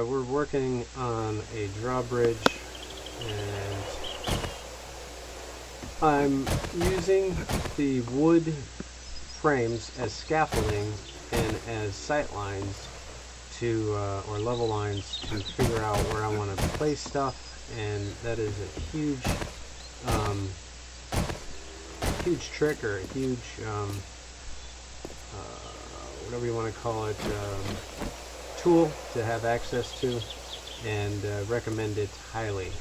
We're working on a drawbridge, and I'm using the wood frames as scaffolding and as sight lines to, or level lines to figure out where I want to place stuff, and that is a huge, huge trick, or a huge, whatever you want to call it, tool to have access to, and recommend it highly.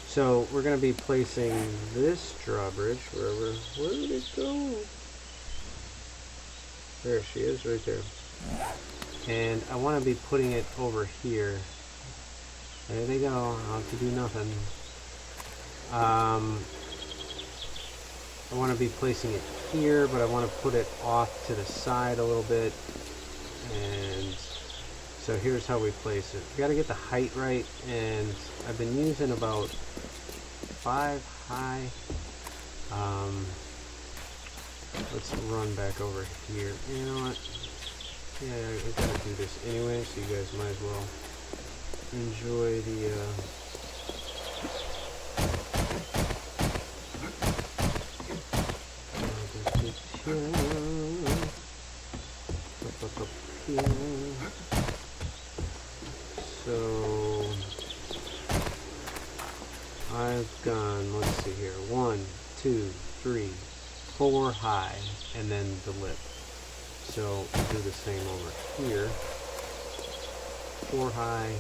So we're going to be placing this drawbridge where did it go? There she is, right there. And I want to be putting it over here. There they go. I don't have to do nothing. I want to be placing it here, but I want to put it off to the side a little bit. And so here's how we place it. We got to get the height right, and I've been using about 5 high. Let's run back over here. You know what? Yeah, I gotta do this anyway, so you guys might as well enjoy the up here. So I've gone, let's see here, 1, 2, 3, 4 high, and then the lip. So we'll do the same over here. 4 high.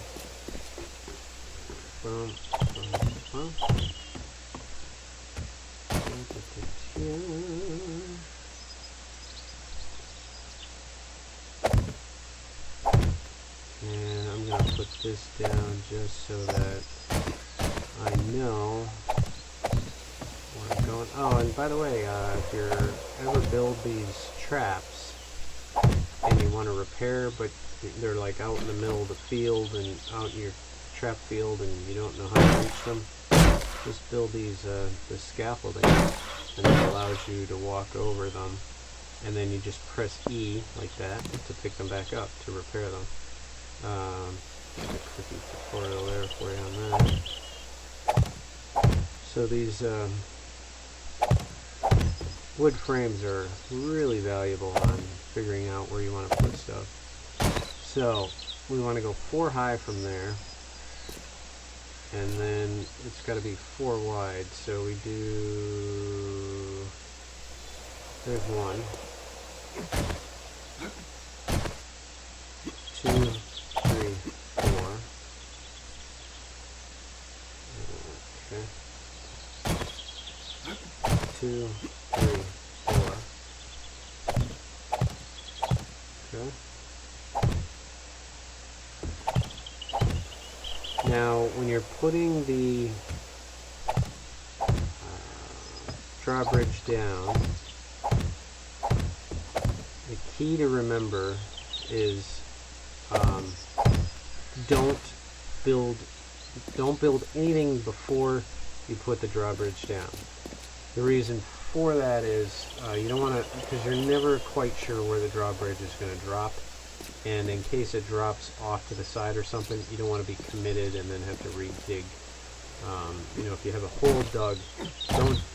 And I'm going to put this down just so that I know where I'm going. Oh, and by the way, if you ever build these traps and you want to repair, but they're like out in the middle of the field and out in your trap field and you don't know how to reach them, just build these the scaffolding, and it allows you to walk over them, and then you just press E like that to pick them back up to repair them. There's a quick tutorial there for you on that. So these wood frames are really valuable on figuring out where you want to put stuff. So we want to go 4 high from there, and then it's got to be 4 wide. So we do, there's 1, 2, 3, 4. Okay. 2, 3, 4. Okay. Now, when you're putting the drawbridge down, the key to remember is don't build anything before you put the drawbridge down. The reason for that is you don't want to, because you're never quite sure where the drawbridge is going to drop, and in case it drops off to the side or something, you don't want to be committed and then have to re-dig. You know, if you have a hole dug,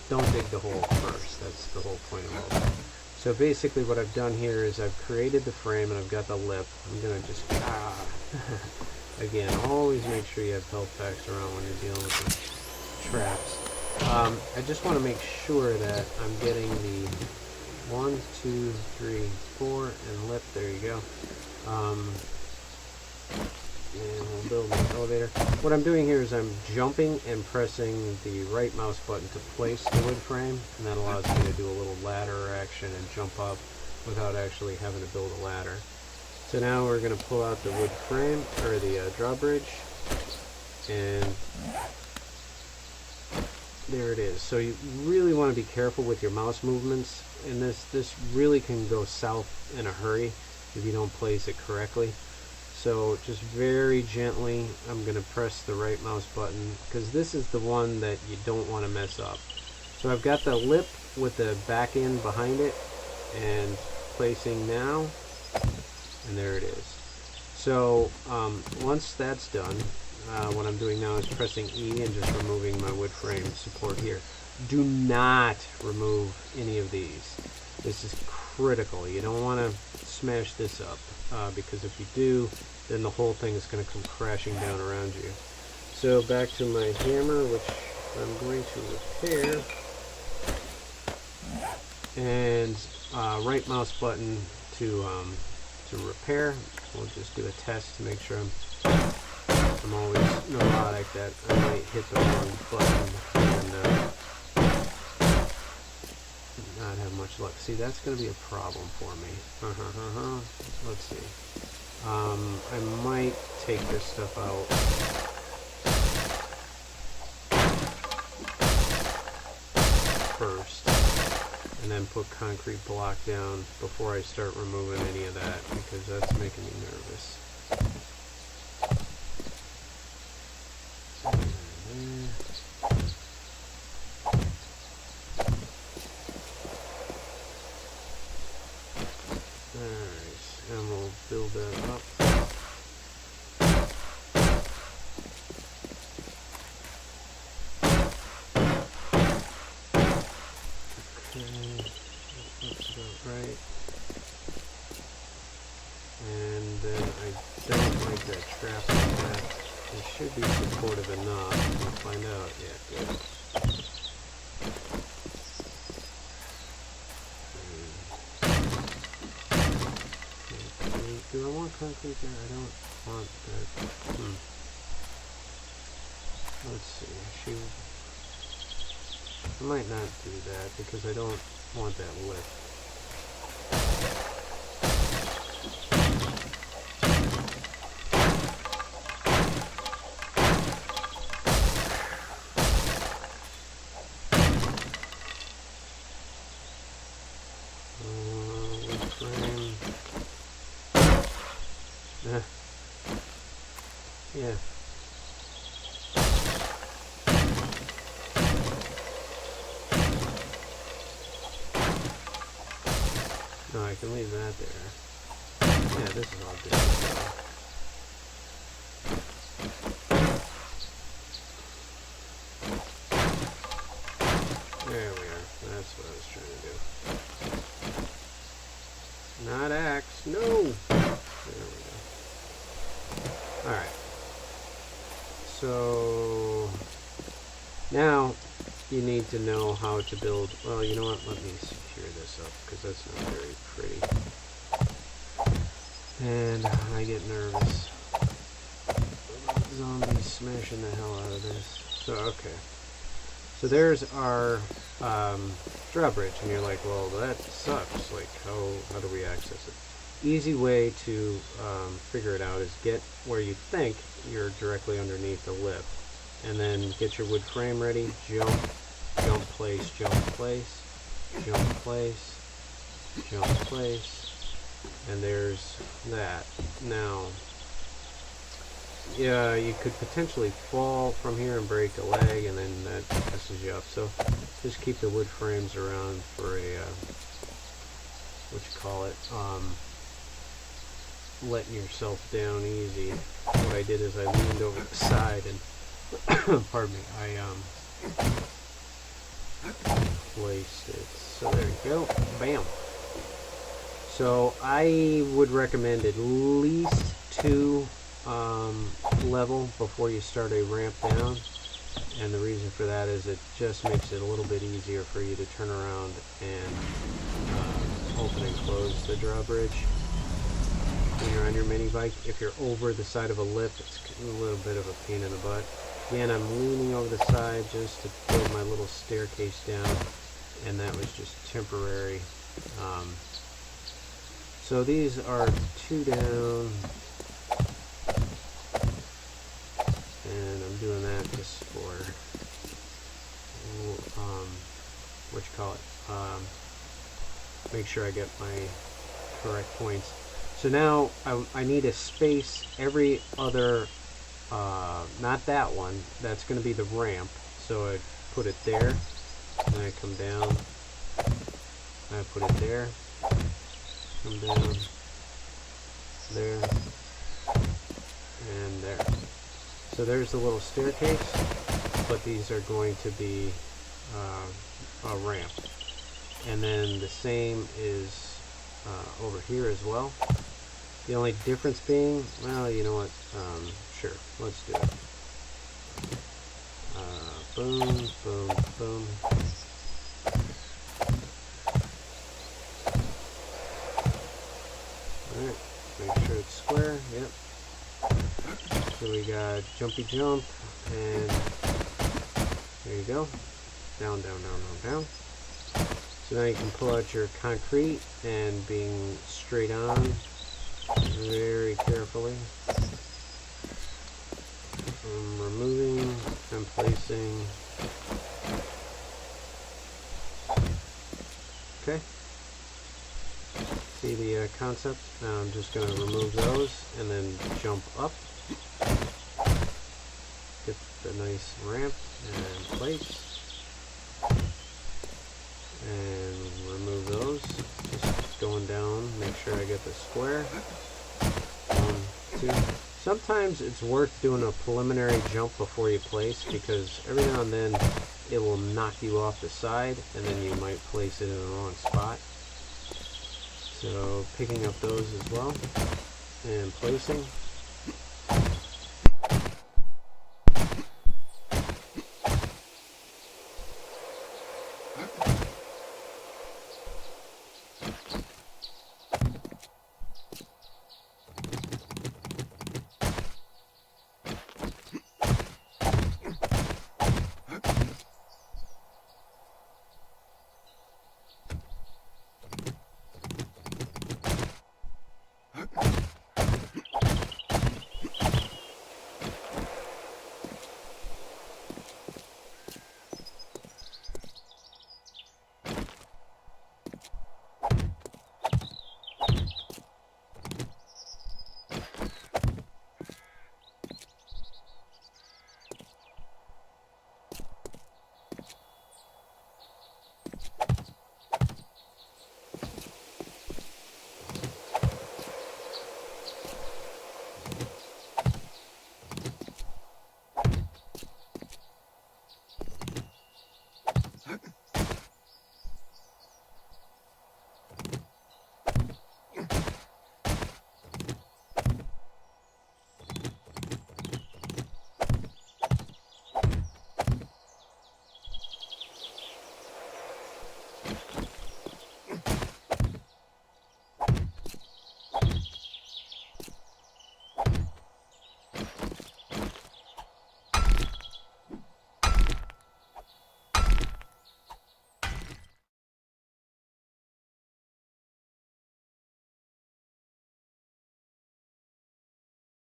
don't dig the hole first. That's the whole point of all that. So basically what I've done here is I've created the frame and I've got the lip. I'm going to just, again, always make sure you have health packs around when you're dealing with the traps. I just want to make sure that I'm getting the 1, 2, 3, 4, and lip. There you go. And we'll build an elevator. What I'm doing here is I'm jumping and pressing the right mouse button to place the wood frame, and that allows me to do a little ladder action and jump up without actually having to build a ladder. So now we're going to pull out the wood frame, or the drawbridge, and there it is. So you really want to be careful with your mouse movements, and this really can go south in a hurry if you don't place it correctly. So just very gently, I'm going to press the right mouse button, because this is the one that you don't want to mess up. So I've got the lip with the back end behind it, and placing now, and there it is. So once that's done, what I'm doing now is pressing E and just removing my wood frame support here. Do not remove any of these. This is critical. You don't want to smash this up because if you do, then the whole thing is going to come crashing down around you. So back to my hammer, which I'm going to repair, and right mouse button to repair. We'll just do a test to make sure I'm always neurotic that I might hit the wrong button and not have much luck. See, that's going to be a problem for me. Let's see. I might take this stuff out. First, and then put concrete block down before I start removing any of that, because that's making me nervous. Alright, and we'll build that up. Right, and then I don't like that trap like that. It should be supportive enough. We'll find out. Yeah, good. Do I want concrete there? I don't want that. Let's see. I might not do that because I don't want that lift. Yeah. No, I can leave that there. Yeah, this is all good. There we are. That's what I was trying to do. Not axe. No! There we go. Alright. So now you need to know how to build. Well, you know what? Let me secure this up because that's not very pretty. And I get nervous. Zombies smashing the hell out of this. So, okay. So there's our drawbridge, and you're like, well, that sucks. Like, how do we access it? Easy way to figure it out is get where you think you're directly underneath the lip, and then get your wood frame ready. Jump, jump place, jump place, jump place, jump place, and there's that. Now, yeah, you could potentially fall from here and break a leg, and then that messes you up. So just keep the wood frames around for a letting yourself down easy. What I did is I leaned over the side and pardon me, I placed it. So there you go. Bam. So I would recommend at least 2 level before you start a ramp down, and the reason for that is it just makes it a little bit easier for you to turn around and open and close the drawbridge when you're on your mini bike. If you're over the side of a lip, it's a little bit of a pain in the butt. Again, I'm leaning over the side just to build my little staircase down, and that was just temporary. So these are 2 down, and I'm doing that just for make sure I get my correct points. So now I need a space every other, not that one, that's going to be the ramp. So I put it there, and I come down, I put it there, come down, there, and there. So there's the little staircase, but these are going to be a ramp. And then the same is over here as well. The only difference being, well, you know what, sure, let's do it. Boom, boom, boom. Alright, make sure it's square, yep. So we got jumpy jump, and there you go. Down, down, down, down, down. So now you can pull out your concrete, and being straight on, very carefully. Removing and placing. Okay. See the concept? Now I'm just going to remove those and then jump up. Get the nice ramp and place. And remove those. Just going down, make sure I get the square. 1, 2. Sometimes it's worth doing a preliminary jump before you place, because every now and then it will knock you off the side and then you might place it in the wrong spot. So picking up those as well and placing.